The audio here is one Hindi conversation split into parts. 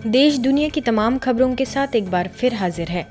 देश दुनिया की तमाम खबरों के साथ एक बार फिर हाजिर है।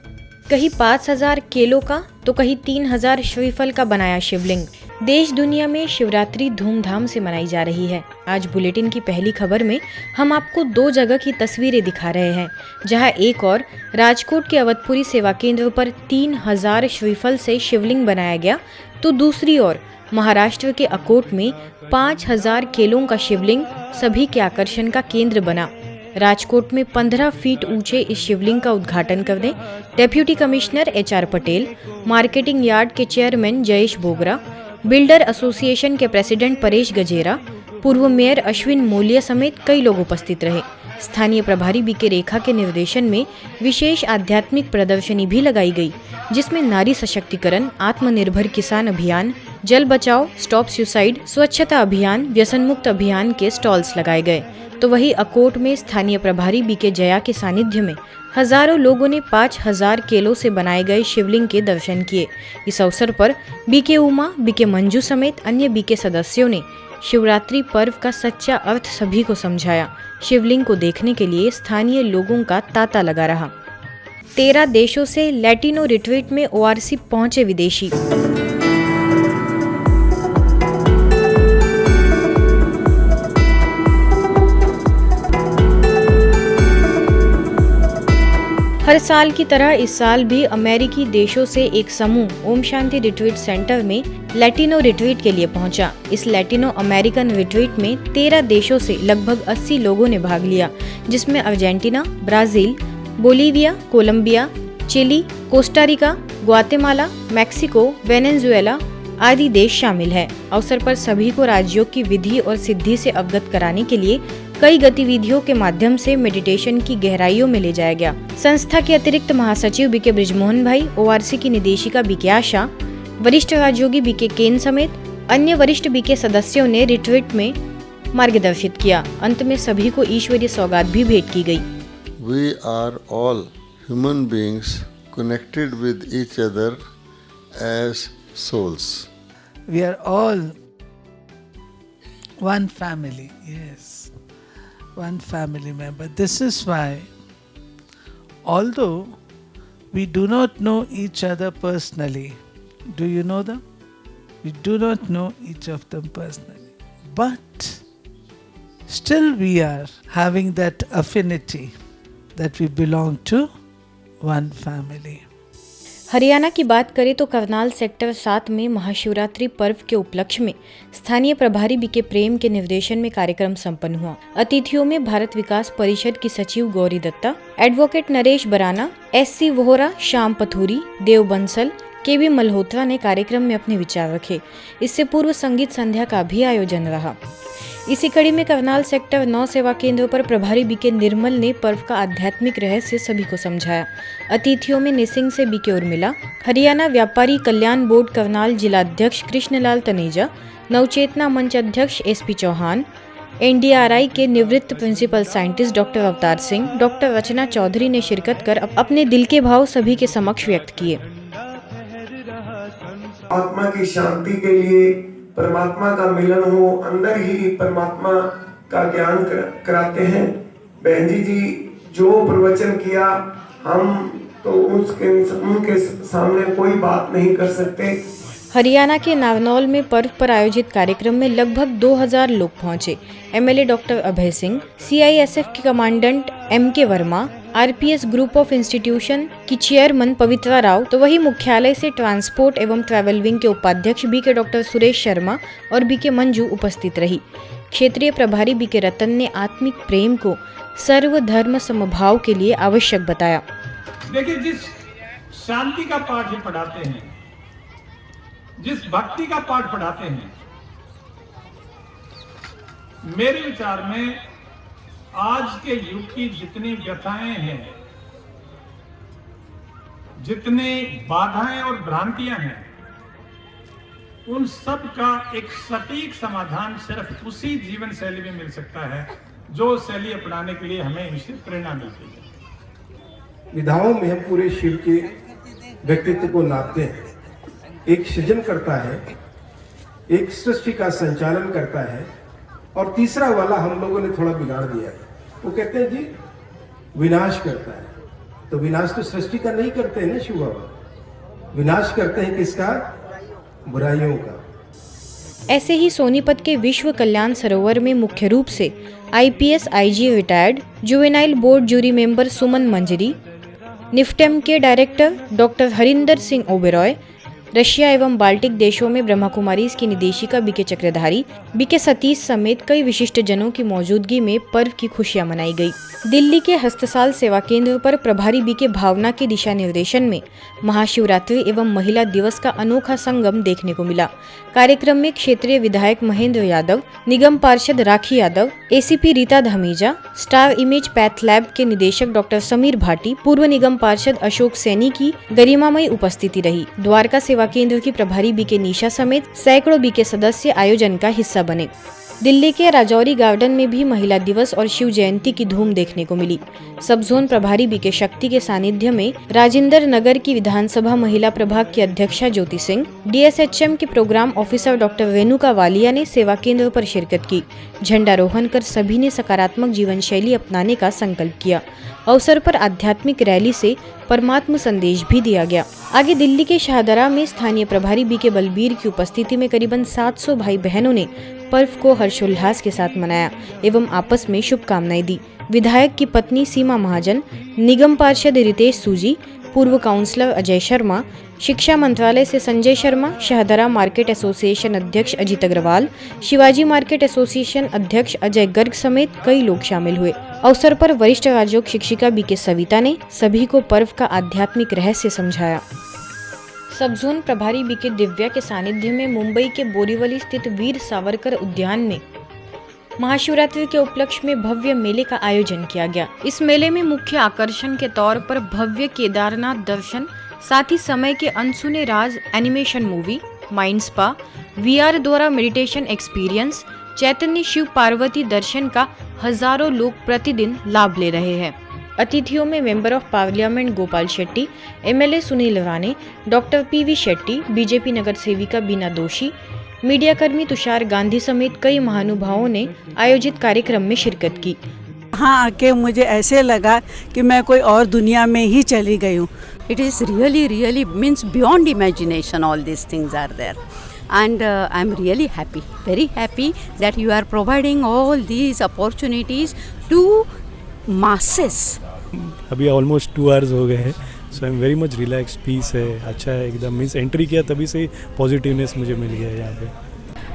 कहीं 5000 केलों का तो कहीं 3000 श्रीफल का बनाया शिवलिंग। देश दुनिया में शिवरात्रि धूमधाम से मनाई जा रही है। आज बुलेटिन की पहली खबर में हम आपको 2 जगह की तस्वीरें दिखा रहे हैं, जहां एक और राजकोट के अवधपुरी सेवा केंद्र पर 3000 श्रीफल से शिवलिंग बनाया गया, तो दूसरी ओर महाराष्ट्र के अकोट में 5000 केलों का शिवलिंग सभी के आकर्षण का केंद्र बना। राजकोट में 15 फीट ऊंचे इस शिवलिंग का उद्घाटन करने deputy commissioner HR Patel, marketing yard के chairman Jayesh Bogra, builder association के प्रेसिडेंट परेश गजेरा, पूर्व मेयर अश्विन मोलिया समेत कई लोग उपस्थित रहे। स्थानीय प्रभारी BK रेखा के निर्देशन में विशेष आध्यात्मिक प्रदर्शनी भी लगाई गई, जिसमें नारी सशक्तिकरण, आत्मनिर्भर किसान अभियान, जल बचाओ, स्टॉप सुसाइड, स्वच्छता अभियान, व्यसन मुक्त अभियान के स्टॉल्स लगाए गए। तो वहीं अकोट में स्थानीय प्रभारी BK जया के सानिध्य में हजारों लोगों ने 5000 केलों से बनाए गए शिवलिंग के दर्शन किए। इस अवसर पर BK उमा, BK मंजू समेत अन्य BK सदस्यों ने शिवरात्रि पर्व का सच्चा अर्थ सभी को समझाया। शिवलिंग को देखने के लिए स्थानीय लोगों का तांता लगा रहा। 13 देशों से लैटिनो रिट्रीट में ORC पहुंचे विदेशी। हर साल की तरह इस साल भी अमेरिकी देशों से एक समूह ओम शांति रिट्रीट सेंटर में लैटिनो रिट्रीट के लिए पहुंचा। इस लैटिनो अमेरिकन रिट्रीट में 13 देशों से लगभग 80 लोगों ने भाग लिया, जिसमें Argentina, Brazil, Bolivia, Colombia, Chile, Costa Rica, Guatemala, Mexico, Venezuela आदि देश शामिल है। अवसर पर सभी को राजयोग की विधि और सिद्धि से अवगत कराने के लिए कई गतिविधियों के माध्यम से मेडिटेशन की गहराइयों में ले जाया गया। संस्था के अतिरिक्त महासचिव BK ब्रिजमोहन भाई, ORC की निदेशिका BK आशा, वरिष्ठ राजयोगी BK केन समेत अन्य वरिष्ठ BK सदस्यों ने रिट्रीट में मार्गदर्शित किया। अंत में सभी को ईश्वरीय सौगात भी भेंट की गई। We are all human beings connected with each other as souls. We are all one family, yes, one family member. This is why, although we do not know each other personally, do you know them? We do not know each of them personally, but still we are having that affinity that we belong to one family. Haryana की बात करें तो करनाल सेक्टर 7 में महाशिवरात्रि पर्व के उपलक्ष्य में स्थानीय प्रभारी BK प्रेम के निर्देशन में कार्यक्रम संपन्न हुआ। अतिथियों में भारत विकास परिषद की सचिव गौरी दत्ता, एडवोकेट नरेश बराना, SC वोहरा, श्याम पथुरी, देव बंसल, KB मल्होत्रा ने कार्यक्रम में अपने विचार रखे। इससे पूर्व संगीत संध्या का भी आयोजन रहा। इसी कड़ी में करनाल सेक्टर 9 सेवा केंद्र पर प्रभारी BK निर्मल ने पर्व का आध्यात्मिक रहस्य सभी को समझाया। अतिथियों में निसिंग से BK उर्मिला, हरियाणा व्यापारी कल्याण बोर्ड करनाल जिलाध्यक्ष कृष्णलाल तनेजा, नवचेतना मंच अध्यक्ष SP चौहान, NDRI के निवृत्त principal scientist doctor Avtar Singh, doctor रचना चौधरी ने शिरकत कर अपने दिल के भाव सभी के समक्ष व्यक्त किए। आत्मा की शांति के लिए परमात्मा का मिलन हो, अंदर ही परमात्मा का ज्ञान कराते हैं। बहन जी जो प्रवचन किया, हम तो उनके सामने कोई बात नहीं कर सकते। हरियाणा के नारनौल में पर्व पर आयोजित कार्यक्रम में लगभग 2000 लोग पहुंचे। MLA doctor Abhay Singh, CISF के commandant MK Verma, RPS group of institution की चेयरमैन पवित्रा राव, तो वही मुख्यालय से ट्रांसपोर्ट एवं ट्रैवल विंग के उपाध्यक्ष BK डॉक्टर सुरेश शर्मा और BK मंजू उपस्थित रही। क्षेत्रीय प्रभारी BK रतन ने आत्मिक प्रेम को सर्वधर्म समभाव के लिए आवश्यक बताया। देखिए, जिस शांति का पाठ ये पढ़ाते हैं, जिस भक्ति का पाठ पढ़ाते हैं, मेरे विचार में आज के युग की जितनी व्यथाएं हैं, जितने बाधाएं और भ्रांतियां हैं, उन सब का एक सटीक समाधान सिर्फ उसी जीवन शैली में मिल सकता है जो शैली अपनाने के लिए हमें इनसे प्रेरणा मिलती है। विधाओं में हम पूरे शिव के व्यक्तित्व को नापते हैं। एक सृजन करता है, एक सृष्टि का संचालन करता है, और तीसरा वाला हम लोगों ने थोड़ा बिगाड़ दिया है। वो कहते हैं जी विनाश करता है। तो विनाश तो सृष्टि का नहीं करते हैं ना शिव बाबा, विनाश करते हैं किसका? बुराइयों का। ऐसे ही सोनीपत के विश्व कल्याण सरोवर में मुख्य रूप से IPS IG retired juvenile board jury member Suman Manjari, NIFTEM के director doctor Harinder Singh Oberoi, Russia एवं बाल्टिक देशों में ब्रह्मा कुमारीज की निदेशिका BK चक्रधारी, BK सतीश समेत कई विशिष्ट जनों की मौजूदगी में पर्व की खुशियां मनाई गई। दिल्ली के हस्तसाल सेवा केंद्र पर प्रभारी BK भावना के दिशा निर्देशन में महाशिवरात्रि एवं महिला दिवस का अनोखा संगम देखने को मिला। कार्यक्रम में क्षेत्रीय विधायक महेंद्र यादव, निगम पार्षद Rakhi Yadav, ACP Rita Dhamija, star image path lab के निदेशक डॉक्टर समीर भाटी, पूर्व निगम पार्षद अशोक सैनी की गरिमामयी उपस्थिति रही। द्वारका सेवा केंद्र की प्रभारी BK निशा समेत सैकड़ों BK सदस्य आयोजन का हिस्सा बने। दिल्ली के राजौरी गार्डन में भी महिला दिवस और शिव जयंती की धूम देखने को मिली। सब जोन प्रभारी BK शक्ति के सानिध्य में राजेंद्र नगर की विधानसभा महिला प्रभाग की अध्यक्षा ज्योति सिंह, DSHM के programme officer doctor Renuka Walia ने सेवा केंद्र पर शिरकत की। झंडारोहण कर सभी ने सकारात्मक जीवन शैली अपनाने का संकल्प किया। अवसर पर आध्यात्मिक रैली से परमात्म संदेश भी दिया गया। आगे दिल्ली के शाहदरा में स्थानीय प्रभारी BK बलबीर की उपस्थिति में करीबन 700 भाई बहनों ने पर्व को हर्षोल्लास के साथ मनाया एवं आपस में शुभकामनाएं दी। विधायक की पत्नी सीमा महाजन, निगम पार्षद रितेश सूजी, पूर्व काउंसलर अजय शर्मा, शिक्षा मंत्रालय से संजय शर्मा, शाहदरा मार्केट एसोसिएशन अध्यक्ष अजीत अग्रवाल, शिवाजी मार्केट एसोसिएशन अध्यक्ष अजय गर्ग समेत कई लोग शामिल हुए। अवसर पर वरिष्ठ राजयोग शिक्षिका BK सविता ने सभी को पर्व का आध्यात्मिक रहस्य समझाया। सब जोन प्रभारी BK दिव्या के सानिध्य में मुंबई के बोरीवली स्थित वीर सावरकर उद्यान में महाशिवरात्रि के उपलक्ष्य में भव्य मेले का आयोजन किया गया। इस मेले में मुख्य आकर्षण के तौर पर भव्य केदारनाथ दर्शन, साथ ही समय के अनसुने राज animation movie, mind spa, VR द्वारा मेडिटेशन एक्सपीरियंस, चैतन्य शिव पार्वती दर्शन का हजारों लोग प्रतिदिन लाभ ले रहे हैं। अतिथियों में member of parliament Gopal Shetty, MLA Sunil Rane, doctor PV Shetty, BJP नगर सेविका बीना दोषी, मीडिया कर्मी तुषार गांधी समेत कई महानुभावों ने आयोजित कार्यक्रम में शिरकत की। यहाँ आके मुझे ऐसे लगा कि मैं कोई और दुनिया में ही चली गई हूँ। It is really means beyond imagination all these things are there. And I'm really happy, very happy that you are providing all these opportunities to masses. अभी ऑलमोस्ट 2 आवर्स हो गए हैं, so I am very much relax, peace है, अच्छा है एकदम। मीन्स एंट्री किया तभी से पॉजिटिवनेस मुझे मिल गया है यहाँ पे।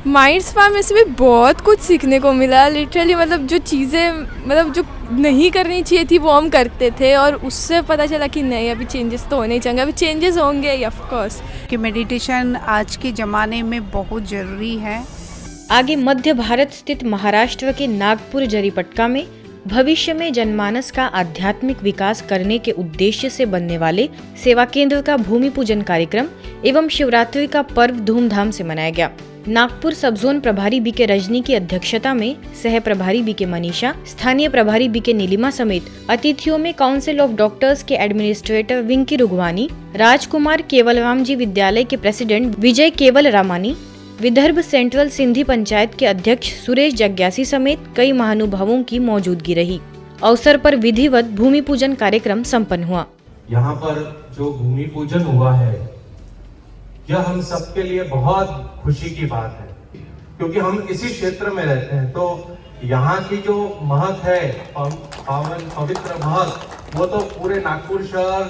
माइंड स्पा में से भी बहुत कुछ सीखने को मिला लिटरली। मतलब जो चीज़ें मतलब जो नहीं करनी चाहिए थी वो हम करते थे और उससे पता चला कि नहीं, अभी चेंजेस तो होने ही चाहिए, अभी चेंजेस होंगे ऑफ कोर्स। कि मेडिटेशन आज के ज़माने में बहुत ज़रूरी है। आगे मध्य भारत स्थित महाराष्ट्र के नागपुर जरीपटका में भविष्य में जनमानस का आध्यात्मिक विकास करने के उद्देश्य से बनने वाले सेवा केंद्र का भूमि पूजन कार्यक्रम एवं शिवरात्रि का पर्व धूमधाम से मनाया गया। नागपुर सब जोन प्रभारी BK रजनी की अध्यक्षता में सह प्रभारी BK मनीषा, स्थानीय प्रभारी BK नीलिमा समेत अतिथियों में काउंसिल ऑफ डॉक्टर्स के एडमिनिस्ट्रेटर विंकी रुगवानी, राजकुमार केवलराम जी विद्यालय के प्रेसिडेंट विजय केवल रामानी, विदर्भ सेंट्रल सिंधी पंचायत के अध्यक्ष सुरेश जग्यासी समेत कई महानुभावों की मौजूदगी रही। अवसर पर विधिवत भूमि पूजन कार्यक्रम संपन्न हुआ। यहाँ पर जो भूमि पूजन हुआ है यह हम सबके लिए बहुत खुशी की बात है, क्योंकि हम इसी क्षेत्र में रहते हैं। तो यहाँ की जो महक है, पावन पवित्र महक, वो तो पूरे नागपुर शहर,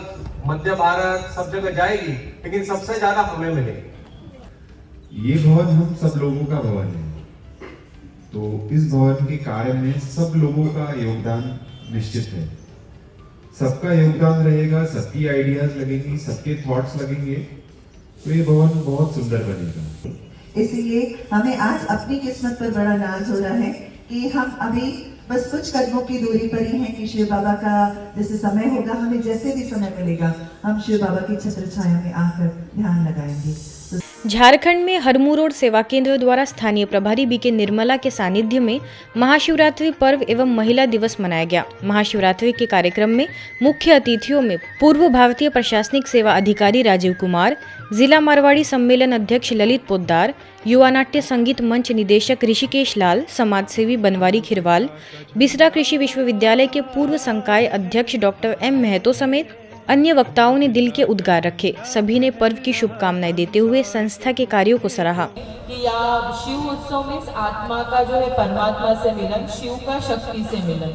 मध्य भारत सब जगह जाएगी, लेकिन सबसे ज्यादा हमें मिलेगी। ये भवन हम सब लोगों का भवन है, तो इस भवन के कार्य में सब लोगों का योगदान निश्चित है। सबका योगदान रहेगा, सबकी आइडियाज लगेंगी, सबके थॉट्स लगेंगे, तो ये भवन बहुत सुंदर बनेगा। इसलिए हमें आज अपनी किस्मत पर बड़ा नाज हो रहा है कि हम अभी बस कुछ कदमों की दूरी पर ही हैं कि शिव बाबा का जैसे समय होगा, हमें जैसे भी समय मिलेगा हम शिव बाबा की छत्र छाया में आकर ध्यान लगाएंगे। झारखंड में हरमू रोड सेवा केंद्र द्वारा स्थानीय प्रभारी बीके निर्मला के सानिध्य में महाशिवरात्रि पर्व एवं महिला दिवस मनाया गया। महाशिवरात्रि के कार्यक्रम में मुख्य अतिथियों में पूर्व भारतीय प्रशासनिक सेवा अधिकारी राजीव कुमार, जिला मारवाड़ी सम्मेलन अध्यक्ष ललित पोद्दार, युवा नाट्य संगीत मंच निदेशक ऋषिकेश लाल, समाजसेवी बनवारी खिरवाल, बिसरा कृषि विश्वविद्यालय के पूर्व संकाय अध्यक्ष डॉक्टर एम महतो समेत अन्य वक्ताओं ने दिल के उद्गार रखे। सभी ने पर्व की शुभकामनाएं देते हुए संस्था के कार्यों को सराहा। कि यहाँ शिव उत्सव में आत्मा का जो है परमात्मा से मिलन, शिव का शक्ति से मिलन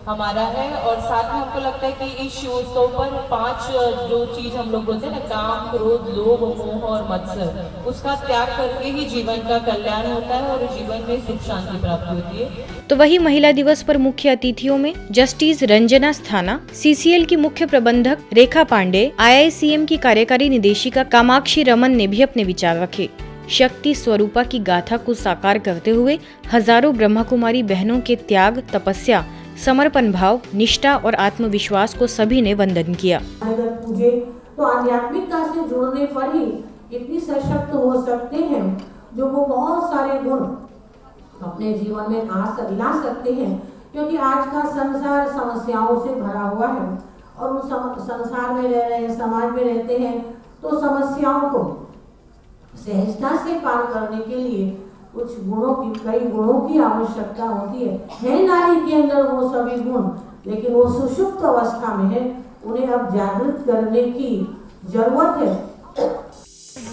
हमारा है। और साथ में हमको लगता है कि इस शिव उत्सव पर 5 जो चीज हम लोग बोलते हैं ना, काम, क्रोध, लोभ, मोह और मत्सर, उसका त्याग करके ही जीवन का कल्याण होता है और जीवन में सुख शांति प्राप्त होती है। तो वही महिला दिवस पर मुख्य अतिथियों में जस्टिस रंजना स्थाना, सीसीएल की मुख्य प्रबंधक रेखा पांडे, IICM की कार्यकारी निदेशिका कामाक्षी रमन ने भी अपने विचार रखे। शक्ति स्वरूपा की गाथा को साकार करते हुए हजारों ब्रह्मकुमारी बहनों के त्याग, तपस्या, समर्पण भाव, निष्ठा और आत्मविश्वास को सभी ने वंदन किया। अगर पूजे तो आध्यात्मिकता से जुड़ने पर ही इतनी सशक्त हो सकते हैं जो वो बहुत सारे गुण अपने जीवन में ला सकते हैं। क्योंकि आज का संसार समस्याओं से भरा हुआ है और उस संसार में रह रहे हैं, समाज में रहते हैं, तो समस्याओं को सहजता से पार करने के लिए कुछ कई गुणों की आवश्यकता होती है नारी के अंदर वो सभी गुण, लेकिन वो सुषुप्त अवस्था में है, उन्हें अब जागृत करने की जरूरत है।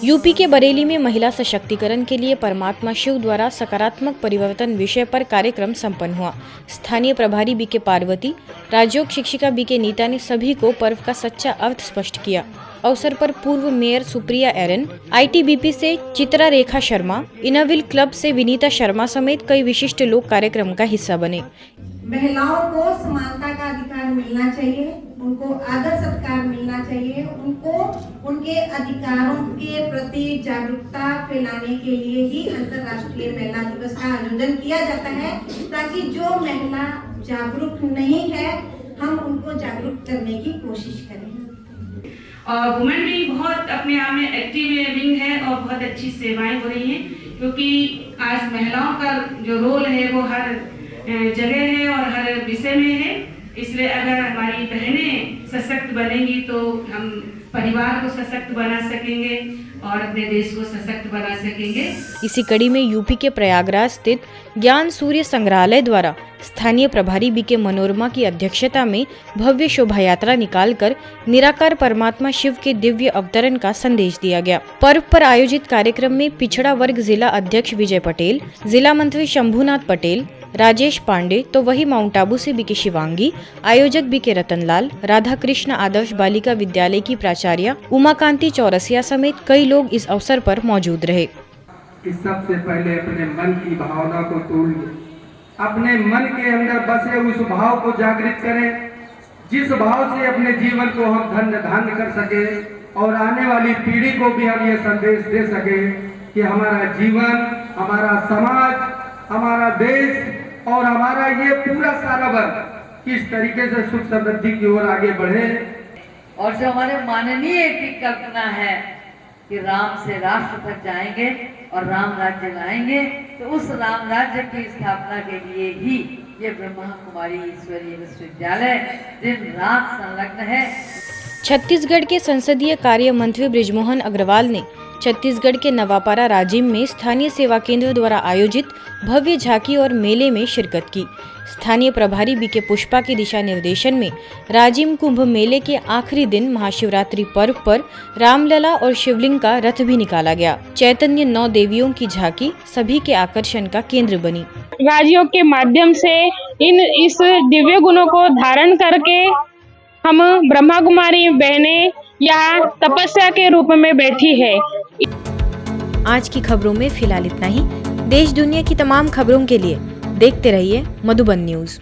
यूपी के बरेली में महिला सशक्तिकरण के लिए परमात्मा शिव द्वारा सकारात्मक परिवर्तन विषय पर कार्यक्रम संपन्न हुआ। स्थानीय प्रभारी बीके पार्वती, राजयोग शिक्षिका बीके नीता ने सभी को पर्व का सच्चा अर्थ स्पष्ट किया। अवसर पर पूर्व मेयर सुप्रिया एरन, ITBP से चित्रा रेखा शर्मा, इनविल क्लब से विनीता शर्मा समेत कई विशिष्ट लोग कार्यक्रम का हिस्सा बने। महिलाओं को समानता का अधिकार मिलना चाहिए, उनको आदर सत्कार मिलना चाहिए, उनको उनके अधिकारों के प्रति जागरूकता फैलाने के लिए ही अंतर्राष्ट्रीय महिला दिवस का आयोजन किया जाता है, ताकि जो महिला जागरूक नहीं है हम उनको जागरूक करने की कोशिश करें। और वुमेन भी बहुत अपने आप में एक्टिव विंग है और बहुत अच्छी सेवाएं हो रही हैं, क्योंकि आज महिलाओं का जो रोल है वो हर जगह है और हर विषय में है। इसलिए अगर हमारी बहनें सशक्त बनेंगी तो हम परिवार को सशक्त बना सकेंगे और अपने देश को सशक्त बना सकेंगे। इसी कड़ी में यूपी के प्रयागराज स्थित ज्ञान सूर्य संग्रहालय द्वारा स्थानीय प्रभारी बीके मनोरमा की अध्यक्षता में भव्य शोभा यात्रा निकालकर निराकार परमात्मा शिव के दिव्य अवतरण का संदेश दिया गया। पर्व पर आयोजित कार्यक्रम में पिछड़ा वर्ग जिला अध्यक्ष विजय पटेल, जिला मंत्री शंभुनाथ पटेल, राजेश पांडे, तो वही माउंट आबू से बीके शिवांगी, आयोजक बीके रतनलाल, राधा कृष्ण आदर्श बालिका विद्यालय की प्राचार्य उमाकांति चौरसिया समेत कई लोग इस अवसर पर मौजूद रहे। सबसे पहले अपने मन की भावना को तोड़िए, अपने मन के अंदर बसे उस भाव को जागृत करें, जिस भाव से अपने जीवन को हम धन्य कर सके और आने वाली पीढ़ी को भी हम ये संदेश दे सके कि हमारा जीवन, हमारा समाज, हमारा देश और हमारा ये पूरा सारा वर्ग किस तरीके से सुख समृद्धि की ओर आगे बढ़े। और जो हमारे माननीय की कल्पना है कि राम से राष्ट्र तक जाएंगे और राम राज्य लाएंगे, तो उस राम राज्य की स्थापना के लिए ही ये ब्रह्मा कुमारी ईश्वरीय विश्वविद्यालय दिन रात संलग्न है। छत्तीसगढ़ के संसदीय कार्य मंत्री बृजमोहन अग्रवाल ने छत्तीसगढ़ के नवापारा राजिम में स्थानीय सेवा केंद्र द्वारा आयोजित भव्य झांकी और मेले में शिरकत की। स्थानीय प्रभारी बीके पुष्पा के दिशा निर्देशन में राजिम कुंभ मेले के आखिरी दिन महाशिवरात्रि पर्व पर रामलला और शिवलिंग का रथ भी निकाला गया। चैतन्य 9 देवियों की झांकी सभी के आकर्षण का केंद्र बनी। राजयोग के माध्यम से इस दिव्य गुणों को धारण करके हम ब्रह्मा कुमारी बहनें यहाँ तपस्या के रूप में बैठी है। आज की खबरों में फिलहाल इतना ही। देश दुनिया की तमाम खबरों के लिए देखते रहिए मधुबन न्यूज।